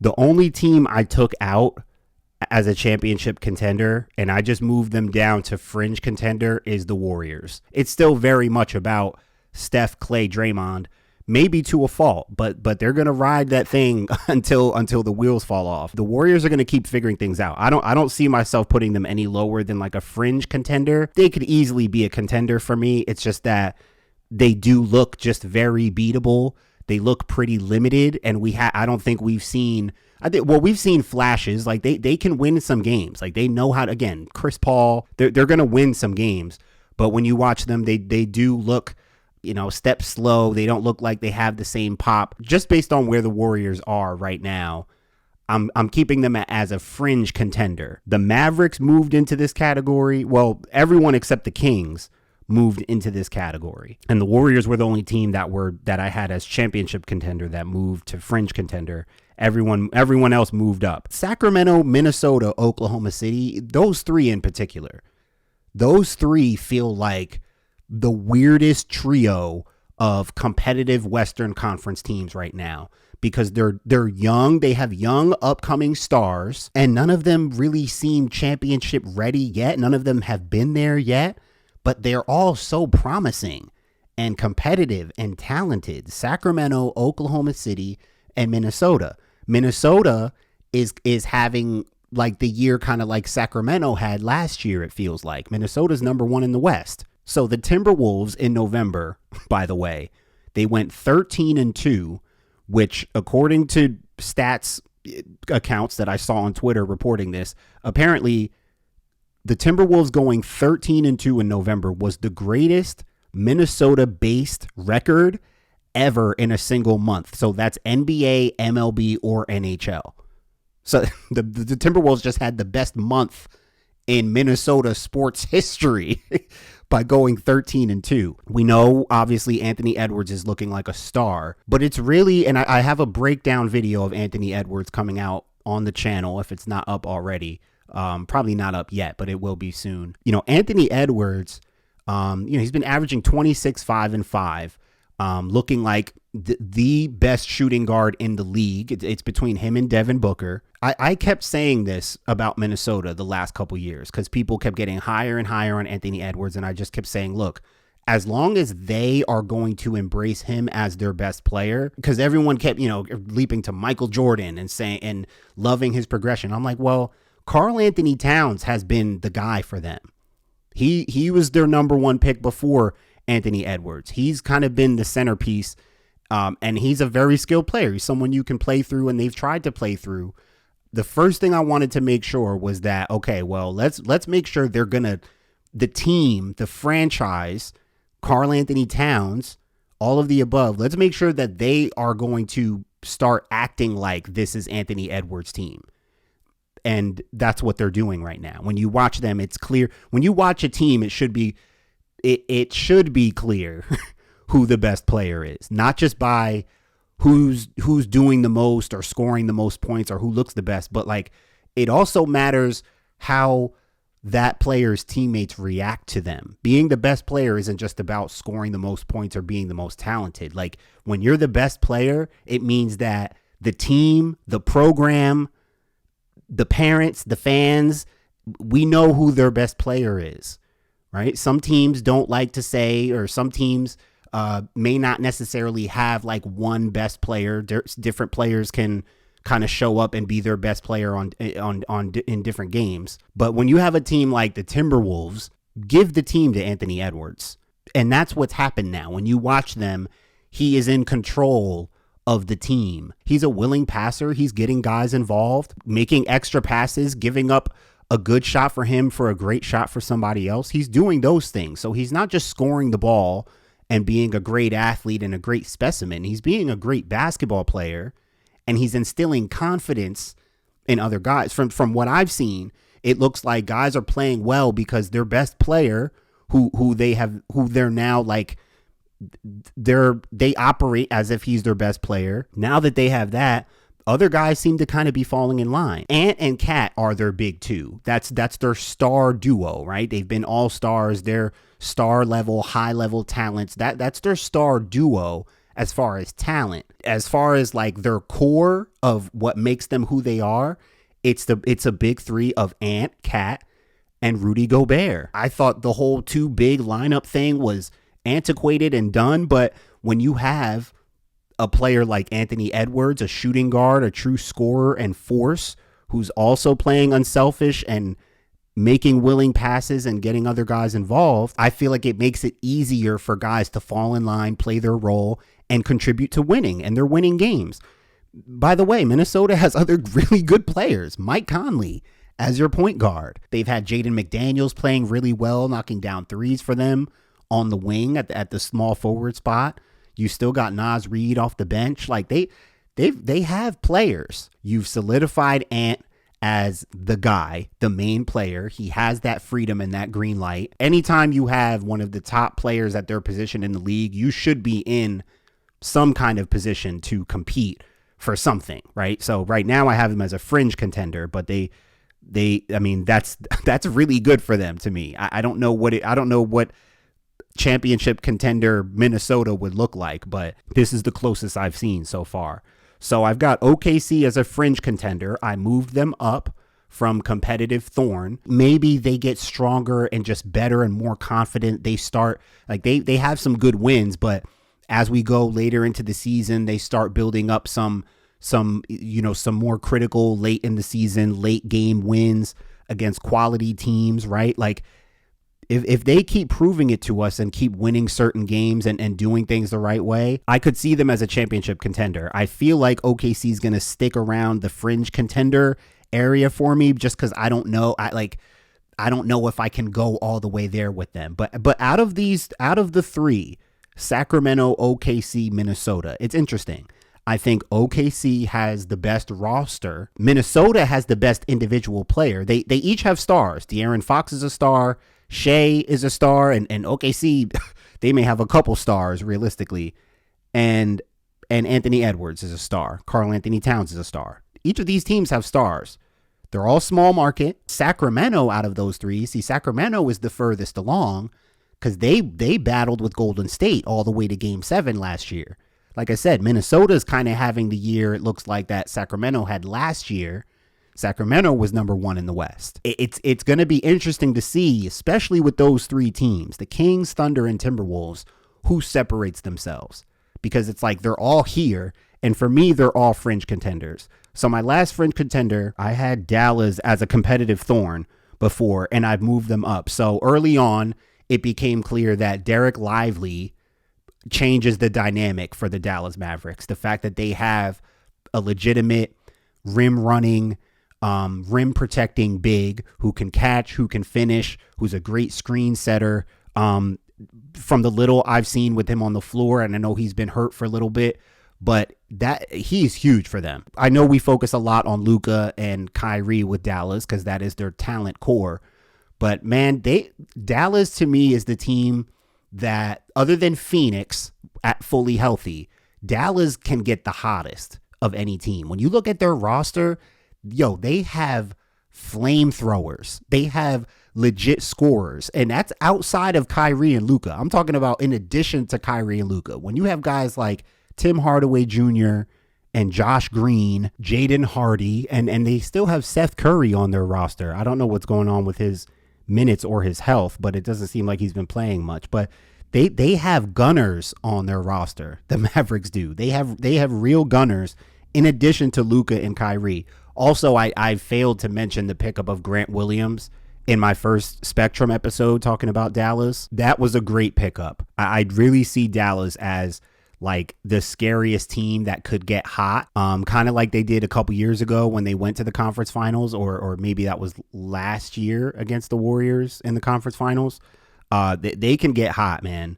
The only team I took out as a championship contender and I just moved them down to fringe contender is the Warriors. It's still very much about Steph, Clay, Draymond, maybe to a fault, but they're going to ride that thing until the wheels fall off. The Warriors are going to keep figuring things out. I don't see myself putting them any lower than like a fringe contender. They could easily be a contender for me. It's just that they do look just very beatable. They look pretty limited, and I don't think we've seen. We've seen flashes. Like they can win some games. Like they know how to. Again, Chris Paul, they're gonna win some games. But when you watch them, they do look, step slow. They don't look like they have the same pop. Just based on where the Warriors are right now, I'm keeping them as a fringe contender. The Mavericks moved into this category. Well, everyone except the Kings moved into this category, and the Warriors were the only team that I had as championship contender that moved to fringe contender. Everyone else moved up. Sacramento, Minnesota, Oklahoma City, those three in particular, those three feel like the weirdest trio of competitive Western Conference teams right now, because they're young, they have young upcoming stars, and none of them really seem championship ready yet. None of them have been there yet. But they're all so promising and competitive and talented. Sacramento, Oklahoma City, and Minnesota. Minnesota is having like the year kind of like Sacramento had last year, it feels like. Minnesota's number one in the West. So the Timberwolves in November, by the way, they went 13-2, which according to stats accounts that I saw on Twitter reporting this, apparently the Timberwolves going 13-2 in November was the greatest Minnesota-based record ever in a single month. So that's NBA, MLB, or NHL. So the Timberwolves just had the best month in Minnesota sports history by going 13-2. We know, obviously, Anthony Edwards is looking like a star, but it's really, and I have a breakdown video of Anthony Edwards coming out on the channel if it's not up already. Probably not up yet, but it will be soon. Anthony Edwards, he's been averaging 26, 5, and 5, looking like the best shooting guard in the league. It's between him and Devin Booker. I kept saying this about Minnesota the last couple years because people kept getting higher and higher on Anthony Edwards. And I just kept saying, look, as long as they are going to embrace him as their best player, because everyone kept, leaping to Michael Jordan and saying and loving his progression. I'm like, well, Karl Anthony Towns has been the guy for them. He was their number one pick before Anthony Edwards. He's kind of been the centerpiece, and he's a very skilled player. He's someone you can play through, and they've tried to play through. The first thing I wanted to make sure was that, okay, well, let's make sure the team, the franchise, Karl Anthony Towns, all of the above, let's make sure that they are going to start acting like this is Anthony Edwards' team. And that's what they're doing right now. When you watch them, it's clear. When you watch a team, it should be clear who the best player is, not just by who's doing the most or scoring the most points or who looks the best, but like it also matters how that player's teammates react to them. Being the best player isn't just about scoring the most points or being the most talented. Like when you're the best player, it means that the team, the program, the parents, the fans, we know who their best player is, right? Some teams don't like to say, or some teams may not necessarily have like one best player. Different players can kind of show up and be their best player in different games. But when you have a team like the Timberwolves, give the team to Anthony Edwards. And that's what's happened now. When you watch them, he is in control of the team. He's a willing passer. He's getting guys involved, making extra passes, giving up a good shot for him for a great shot for somebody else. He's doing those things. So he's not just scoring the ball and being a great athlete and a great specimen. He's being a great basketball player, and he's instilling confidence in other guys. From what I've seen, it looks like guys are playing well because their best player, who they're now like, they operate as if he's their best player. Now that they have that, other guys seem to kind of be falling in line. Ant and Cat are their big two. That's their star duo, right? They've been all stars. They're star level, high level talents. That's their star duo. as far as talent. As far as like their core of what makes them who they are, it's a big three of Ant, Cat, and Rudy Gobert. I thought the whole two big lineup thing was antiquated and done, but when you have a player like Anthony Edwards, a shooting guard, a true scorer and force, who's also playing unselfish and making willing passes and getting other guys involved, I feel like it makes it easier for guys to fall in line, play their role, and contribute to winning, and they're winning games. By the way, Minnesota has other really good players. Mike Conley as your point guard. They've had Jaden McDaniels playing really well, knocking down threes for them on the wing at the small forward spot. You still got Naz Reid off the bench. Like they have players. You've solidified Ant as the guy, the main player. He has that freedom and that green light. Anytime you have one of the top players at their position in the league, you should be in some kind of position to compete for something, right? So right now I have him as a fringe contender, but I mean, that's really good for them to me. I don't know what championship contender Minnesota would look like, but this is the closest I've seen so far. So I've got OKC as a fringe contender. I moved them up from competitive thorn. Maybe they get stronger and just better and more confident. They start like they have some good wins, but as we go later into the season, they start building up some more critical late in the season, late game wins against quality teams, right? Like if they keep proving it to us and keep winning certain games and doing things the right way, I could see them as a championship contender. I feel like OKC is going to stick around the fringe contender area for me just because I don't know. I don't know if I can go all the way there with them. But out of the three, Sacramento, OKC, Minnesota, it's interesting. I think OKC has the best roster. Minnesota has the best individual player. They each have stars. De'Aaron Fox is a star. Shea is a star. And OKC, they may have a couple stars realistically. And Anthony Edwards is a star. Karl Anthony Towns is a star. Each of these teams have stars. They're all small market. Sacramento out of those three. See, Sacramento is the furthest along because they battled with Golden State all the way to Game 7 last year. Like I said, Minnesota's kind of having the year it looks like that Sacramento had last year. Sacramento was number one in the West. It's going to be interesting to see, especially with those three teams, the Kings, Thunder, and Timberwolves, who separates themselves. Because it's like they're all here, and for me, they're all fringe contenders. So my last fringe contender, I had Dallas as a competitive thorn before, and I've moved them up. So early on, it became clear that Derek Lively changes the dynamic for the Dallas Mavericks. The fact that they have a legitimate rim running, rim protecting big who can catch, who can finish, who's a great screen setter. From the little I've seen with him on the floor, and I know he's been hurt for a little bit, but that he's huge for them. I know we focus a lot on Luka and Kyrie with Dallas because that is their talent core. But man, Dallas to me is the team that, other than Phoenix at fully healthy, Dallas can get the hottest of any team. When you look at their roster, they have flamethrowers. They have legit scorers, and that's outside of Kyrie and Luka. I'm talking about in addition to Kyrie and Luka. When you have guys like Tim Hardaway Jr. and Josh Green, Jaden Hardy, and they still have Seth Curry on their roster. I don't know what's going on with his minutes or his health, but it doesn't seem like he's been playing much. But they have gunners on their roster. The Mavericks do. They have real gunners in addition to Luka and Kyrie. Also, I failed to mention the pickup of Grant Williams in my first Spectrum episode talking about Dallas. That was a great pickup. I'd really see Dallas as like the scariest team that could get hot, kind of like they did a couple years ago when they went to the conference finals, or maybe that was last year against the Warriors in the conference finals. They can get hot, man.